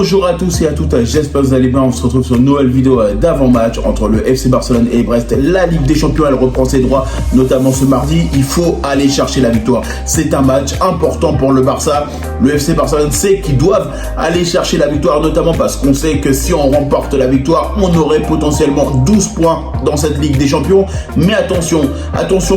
Bonjour à tous et à toutes, j'espère que vous allez bien. On se retrouve sur une nouvelle vidéo d'avant-match entre le FC Barcelone et Brest. La Ligue des Champions, elle reprend ses droits, notamment ce mardi. Il faut aller chercher la victoire. C'est un match important pour le Barça. Le FC Barcelone sait qu'ils doivent aller chercher la victoire, notamment parce qu'on sait que si on remporte la victoire, on aurait potentiellement 12 points dans cette Ligue des Champions. Mais attention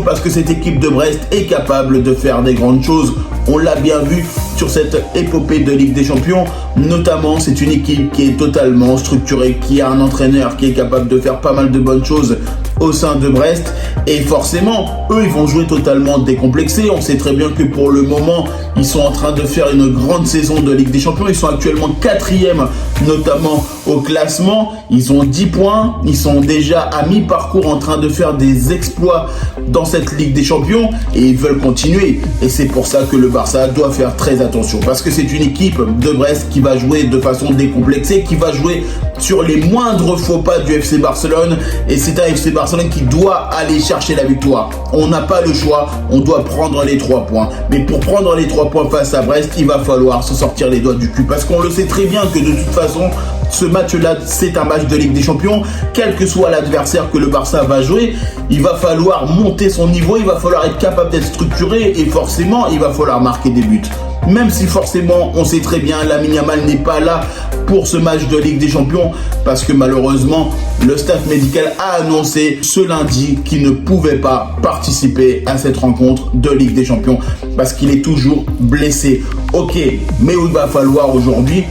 parce que cette équipe de Brest est capable de faire des grandes choses. On l'a bien vu sur cette épopée de Ligue des Champions. Notamment, c'est une équipe qui est totalement structurée, qui a un entraîneur qui est capable de faire pas mal de bonnes choses au sein de Brest. Et forcément, eux, ils vont jouer totalement décomplexés. On sait très bien que pour le moment, ils sont en train de faire une grande saison de Ligue des Champions. Ils sont actuellement 4e, notamment au classement. Ils ont 10 points. Ils sont déjà à mi-parcours en train de faire des exploits dans cette Ligue des Champions. Et ils veulent continuer. Et c'est pour ça que le Barça doit faire très attention. Parce que c'est une équipe de Brest qui va jouer de façon décomplexée, qui va jouer sur les moindres faux pas du FC Barcelone. Et c'est un FC Barcelone qui doit aller chercher la victoire. On n'a pas le choix, on doit prendre les 3 points. Mais pour prendre les 3 points face à Brest, il va falloir se sortir les doigts du cul. Parce qu'on le sait très bien que de toute façon, ce match-là, c'est un match de Ligue des Champions. Quel que soit l'adversaire que le Barça va jouer, il va falloir monter son niveau, il va falloir être capable d'être structuré et forcément, il va falloir marquer des buts. Même si forcément, on sait très bien, Lamine Yamal n'est pas là pour ce match de Ligue des Champions parce que malheureusement, le staff médical a annoncé ce lundi qu'il ne pouvait pas participer à cette rencontre de Ligue des Champions parce qu'il est toujours blessé. Ok, mais il va falloir aujourd'hui,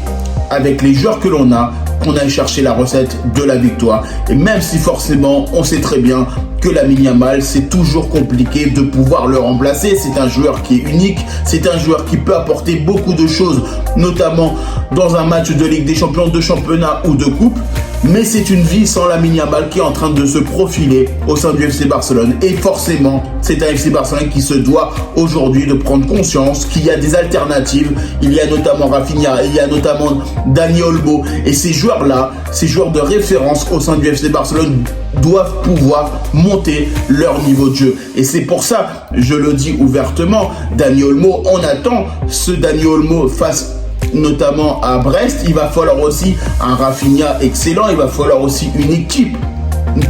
avec les joueurs que l'on a, qu'on aille chercher la recette de la victoire. Et même si forcément, on sait très bien que Lamine Yamal, c'est toujours compliqué de pouvoir le remplacer. C'est un joueur qui est unique, c'est un joueur qui peut apporter beaucoup de choses, notamment dans un match de Ligue des Champions, de championnat ou de coupe. Mais c'est une vie sans Lamine Yamal qui est en train de se profiler au sein du FC Barcelone. Et forcément, c'est un FC Barcelone qui se doit aujourd'hui de prendre conscience qu'il y a des alternatives. Il y a notamment Rafinha, il y a notamment Dani Olmo. Et ces joueurs-là, ces joueurs de référence au sein du FC Barcelone doivent pouvoir monter leur niveau de jeu. Et c'est pour ça, je le dis ouvertement, Dani Olmo, on attend ce Dani Olmo face notamment à Brest. Il va falloir aussi un Rafinha excellent, il va falloir aussi une équipe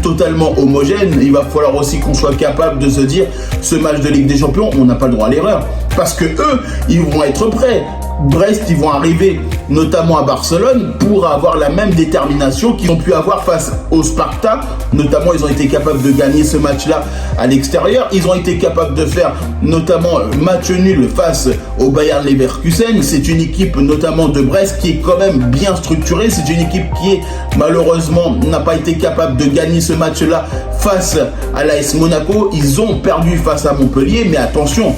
totalement homogène. Il va falloir aussi qu'on soit capable de se dire, ce match de Ligue des Champions, on n'a pas le droit à l'erreur. Parce que eux, ils vont être prêts. Brest, ils vont arriver notamment à Barcelone pour avoir la même détermination qu'ils ont pu avoir face au Sparta. Notamment, ils ont été capables de gagner ce match-là à l'extérieur. Ils ont été capables de faire notamment match nul face au Bayern Leverkusen. C'est une équipe notamment de Brest qui est quand même bien structurée. C'est une équipe qui malheureusement n'a pas été capable de gagner ce match-là face à l'AS Monaco. Ils ont perdu face à Montpellier, mais attention,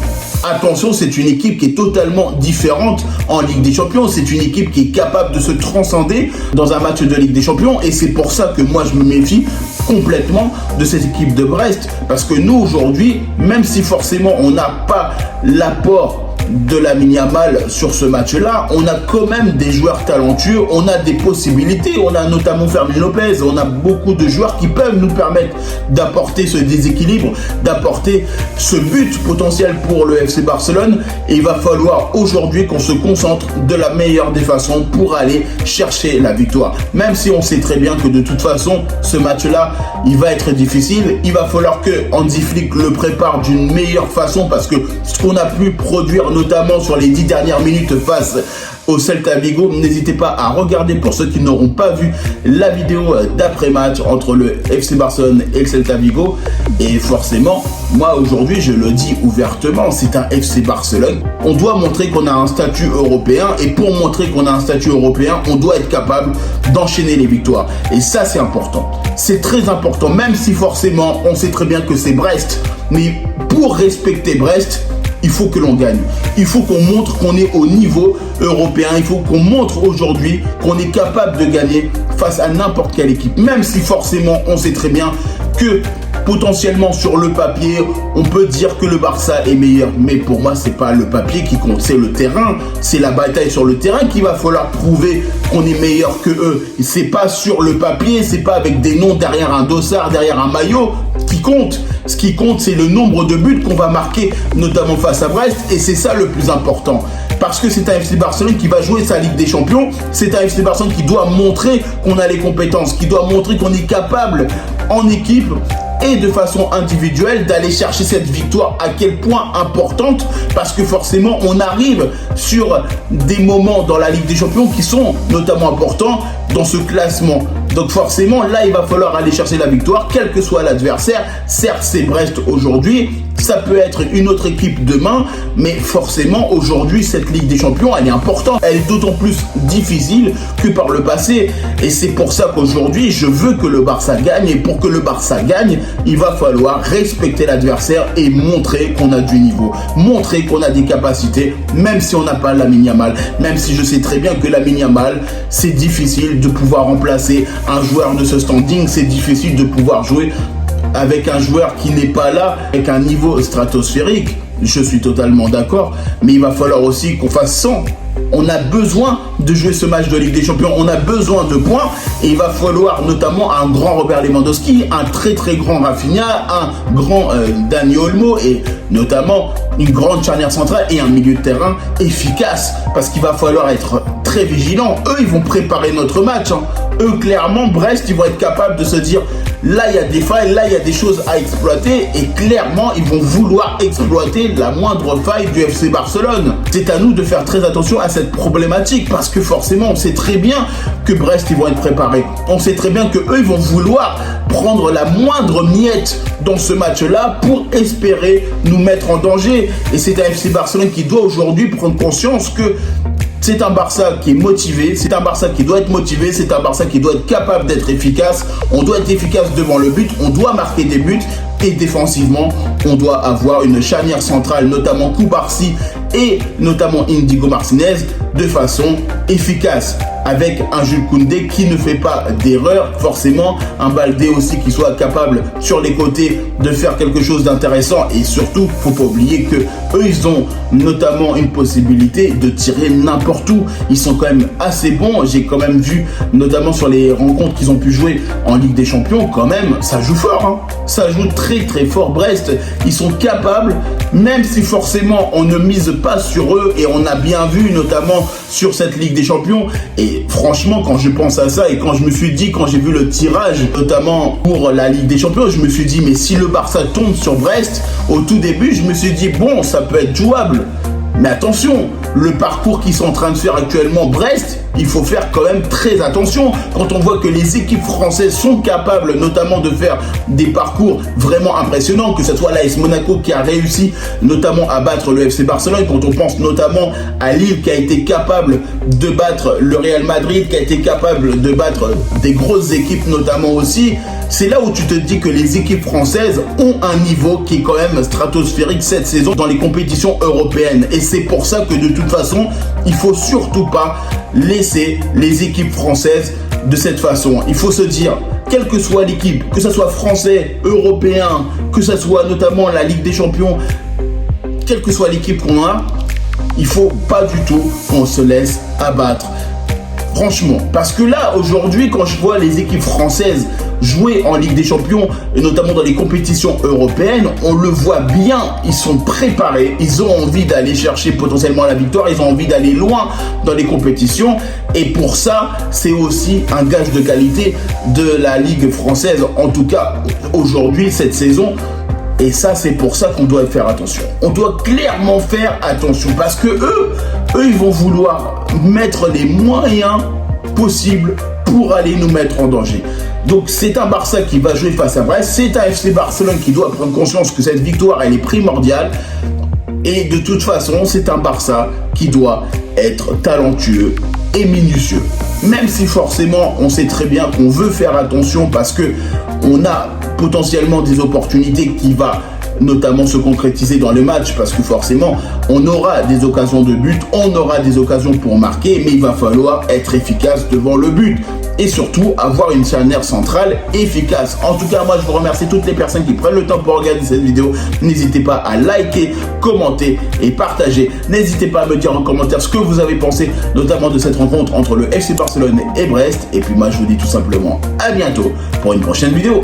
c'est une équipe qui est totalement différente en Ligue des Champions. C'est une équipe qui est capable de se transcender dans un match de Ligue des Champions. Et c'est pour ça que moi, je me méfie complètement de cette équipe de Brest. Parce que nous, aujourd'hui, même si forcément on n'a pas l'apport de Lamine Yamal sur ce match-là, on a quand même des joueurs talentueux, on a des possibilités, on a notamment Fermin Lopez, on a beaucoup de joueurs qui peuvent nous permettre d'apporter ce déséquilibre, d'apporter ce but potentiel pour le FC Barcelone. Et il va falloir aujourd'hui qu'on se concentre de la meilleure des façons pour aller chercher la victoire. Même si on sait très bien que de toute façon, ce match-là, il va être difficile. Il va falloir que Hansi Flick le prépare d'une meilleure façon parce que ce qu'on a pu produire notamment sur les 10 dernières minutes face au Celta Vigo. N'hésitez pas à regarder, pour ceux qui n'auront pas vu, la vidéo d'après-match entre le FC Barcelone et le Celta Vigo. Et forcément, moi aujourd'hui, je le dis ouvertement, c'est un FC Barcelone. On doit montrer qu'on a un statut européen. Et pour montrer qu'on a un statut européen, on doit être capable d'enchaîner les victoires. Et ça, c'est important. C'est très important, même si forcément, on sait très bien que c'est Brest. Mais pour respecter Brest, il faut que l'on gagne. Il faut qu'on montre qu'on est au niveau européen. Il faut qu'on montre aujourd'hui qu'on est capable de gagner face à n'importe quelle équipe. Même si forcément, on sait très bien que potentiellement sur le papier, on peut dire que le Barça est meilleur. Mais pour moi, c'est pas le papier qui compte, c'est le terrain. C'est la bataille sur le terrain qu'il va falloir prouver qu'on est meilleur que eux. C'est pas sur le papier, c'est pas avec des noms derrière un dossard, derrière un maillot qui compte. Ce qui compte, c'est le nombre de buts qu'on va marquer, notamment face à Brest. Et c'est ça le plus important. Parce que c'est un FC Barcelone qui va jouer sa Ligue des Champions. C'est un FC Barcelone qui doit montrer qu'on a les compétences, qui doit montrer qu'on est capable en équipe et de façon individuelle d'aller chercher cette victoire à quel point importante, parce que forcément on arrive sur des moments dans la Ligue des Champions qui sont notamment importants dans ce classement. Donc forcément là il va falloir aller chercher la victoire quel que soit l'adversaire. Certes c'est Brest aujourd'hui, ça peut être une autre équipe demain, mais forcément aujourd'hui cette Ligue des Champions elle est importante, elle est d'autant plus difficile que par le passé, et c'est pour ça qu'aujourd'hui je veux que le Barça gagne, et pour que le Barça gagne il va falloir respecter l'adversaire et montrer qu'on a du niveau, montrer qu'on a des capacités, même si on n'a pas Lamine Yamal, même si je sais très bien que Lamine Yamal c'est difficile de pouvoir remplacer un joueur de ce standing, c'est difficile de pouvoir jouer avec un joueur qui n'est pas là, avec un niveau stratosphérique. Je suis totalement d'accord, mais il va falloir aussi qu'on fasse 100. On a besoin de jouer ce match de Ligue des Champions, on a besoin de points, et il va falloir notamment un grand Robert Lewandowski, un très très grand Rafinha, un grand Dani Olmo, et notamment une grande charnière centrale et un milieu de terrain efficace, parce qu'il va falloir être très vigilant. Eux ils vont préparer notre match, hein. Eux clairement Brest ils vont être capables de se dire là il y a des failles, là il y a des choses à exploiter, et clairement ils vont vouloir exploiter la moindre faille du FC Barcelone. C'est à nous de faire très attention à cette problématique, parce que forcément on sait très bien que Brest ils vont être préparés, on sait très bien que eux ils vont vouloir prendre la moindre miette dans ce match là pour espérer nous mettre en danger, et c'est un FC Barcelone qui doit aujourd'hui prendre conscience que c'est un Barça qui est motivé, c'est un Barça qui doit être motivé, c'est un Barça qui doit être capable d'être efficace. On doit être efficace devant le but, on doit marquer des buts, et défensivement, on doit avoir une charnière centrale, notamment Koubarsi et notamment Indigo Martinez, de façon efficace, avec un Jules Koundé qui ne fait pas d'erreur, forcément un Baldé aussi qui soit capable sur les côtés de faire quelque chose d'intéressant, et surtout faut pas oublier que eux ils ont notamment une possibilité de tirer n'importe où. Ils sont quand même assez bons, j'ai quand même vu notamment sur les rencontres qu'ils ont pu jouer en Ligue des Champions, quand même ça joue fort, hein. Ça joue très très fort Brest, ils sont capables, même si forcément on ne mise pas sur eux, et on a bien vu notamment sur cette Ligue des Champions. Et franchement quand je pense à ça, et quand je me suis dit, quand j'ai vu le tirage notamment pour la Ligue des Champions, je me suis dit mais si le Barça tombe sur Brest, au tout début je me suis dit bon ça peut être jouable, mais attention, le parcours qu'ils sont en train de faire actuellement Brest, il faut faire quand même très attention. Quand on voit que les équipes françaises sont capables notamment de faire des parcours vraiment impressionnants, que ce soit l'AS Monaco qui a réussi notamment à battre le FC Barcelone, quand on pense notamment à Lille qui a été capable de battre le Real Madrid, qui a été capable de battre des grosses équipes notamment aussi, c'est là où tu te dis que les équipes françaises ont un niveau qui est quand même stratosphérique cette saison dans les compétitions européennes. Et c'est pour ça que de toute façon, il faut surtout pas laisser les équipes françaises de cette façon. Il faut se dire, quelle que soit l'équipe, que ce soit français, européen, que ce soit notamment la Ligue des Champions, quelle que soit l'équipe qu'on a, il faut pas du tout qu'on se laisse abattre. Franchement, parce que là, aujourd'hui, quand je vois les équipes françaises jouer en Ligue des Champions, et notamment dans les compétitions européennes, on le voit bien, ils sont préparés, ils ont envie d'aller chercher potentiellement la victoire, ils ont envie d'aller loin dans les compétitions, et pour ça, c'est aussi un gage de qualité de la Ligue française, en tout cas aujourd'hui, cette saison. Et ça, c'est pour ça qu'on doit faire attention. On doit clairement faire attention, parce que eux, ils vont vouloir mettre les moyens possibles pour aller nous mettre en danger. Donc c'est un Barça qui va jouer face à Brest, c'est un FC Barcelone qui doit prendre conscience que cette victoire, elle est primordiale. Et de toute façon, c'est un Barça qui doit être talentueux et minutieux. Même si forcément, on sait très bien qu'on veut faire attention, parce que on a potentiellement des opportunités qui vont notamment se concrétiser dans le match, parce que forcément on aura des occasions de but, on aura des occasions pour marquer, mais il va falloir être efficace devant le but. et surtout avoir une charnière centrale efficace. En tout cas, moi je vous remercie toutes les personnes qui prennent le temps pour regarder cette vidéo. N'hésitez pas à liker, commenter et partager. N'hésitez pas à me dire en commentaire ce que vous avez pensé, notamment de cette rencontre entre le FC Barcelone et Brest. Et puis moi je vous dis tout simplement à bientôt pour une prochaine vidéo.